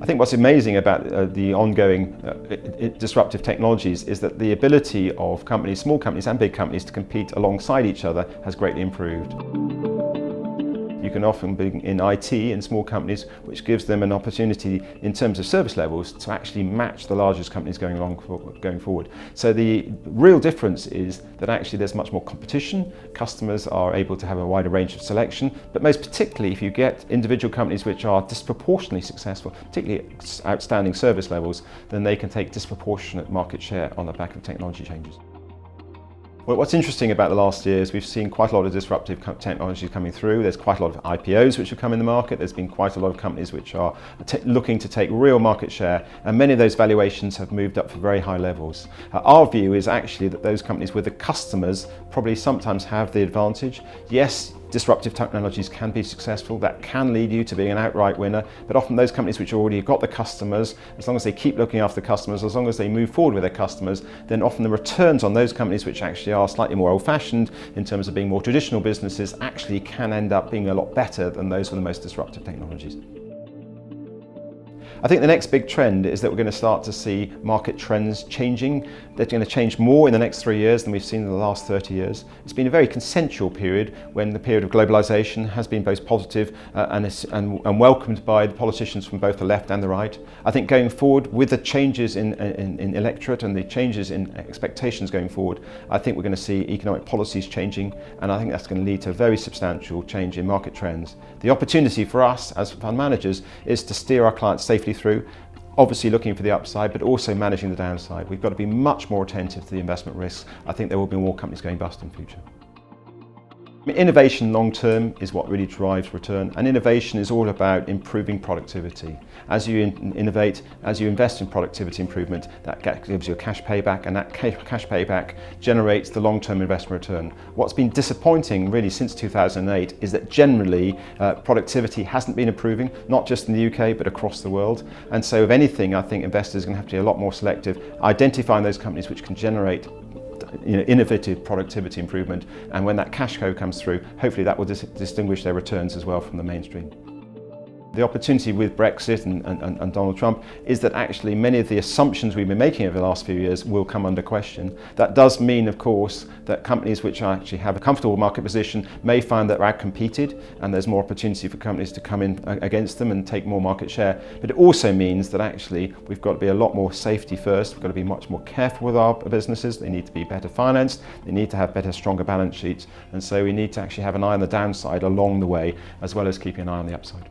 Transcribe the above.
I think what's amazing about the ongoing disruptive technologies is that the ability of companies, small companies and big companies, to compete alongside each other has greatly improved. You can often be in IT in small companies, which gives them an opportunity in terms of service levels to actually match the largest companies going forward. So the real difference is that actually there's much more competition. Customers are able to have a wider range of selection, but most particularly if you get individual companies which are disproportionately successful, particularly outstanding service levels, then they can take disproportionate market share on the back of technology changes. Well, what's interesting about the last year is we've seen quite a lot of disruptive technologies coming through. There's quite a lot of IPOs which have come in the market. There's been quite a lot of companies which are looking to take real market share, and many of those valuations have moved up for very high levels. Our view is actually that those companies with the customers probably sometimes have the advantage. Yes, disruptive technologies can be successful, that can lead you to being an outright winner, but often those companies which already got the customers, as long as they keep looking after the customers, as long as they move forward with their customers, then often the returns on those companies which actually are slightly more old-fashioned in terms of being more traditional businesses actually can end up being a lot better than those with the most disruptive technologies. I think the next big trend is that we're going to start to see market trends changing. They're going to change more in the next 3 years than we've seen in the last 30 years. It's been a very consensual period when the period of globalisation has been both positive and welcomed by the politicians from both the left and the right. I think going forward, with the changes in electorate and the changes in expectations going forward, I think we're going to see economic policies changing, and I think that's going to lead to a very substantial change in market trends. The opportunity for us as fund managers is to steer our clients safely through, obviously looking for the upside, but also managing the downside. We've got to be much more attentive to the investment risks. I think there will be more companies going bust in the future. Innovation long term is what really drives return, and innovation is all about improving productivity. As you innovate, as you invest in productivity improvement, that gives you a cash payback, and that cash payback generates the long-term investment return. What's been disappointing really since 2008 is that generally productivity hasn't been improving, not just in the UK but across the world, and so if anything, I think investors are going to have to be a lot more selective, identifying those companies which can generate innovative productivity improvement, and when that cash flow comes through, hopefully that will distinguish their returns as well from the mainstream. The opportunity with Brexit and Donald Trump is that actually many of the assumptions we've been making over the last few years will come under question. That does mean, of course, that companies which actually have a comfortable market position may find that they're outcompeted, and there's more opportunity for companies to come in against them and take more market share. But it also means that actually we've got to be a lot more safety first. We've got to be much more careful with our businesses. They need to be better financed. They need to have better, stronger balance sheets. And so we need to actually have an eye on the downside along the way, as well as keeping an eye on the upside.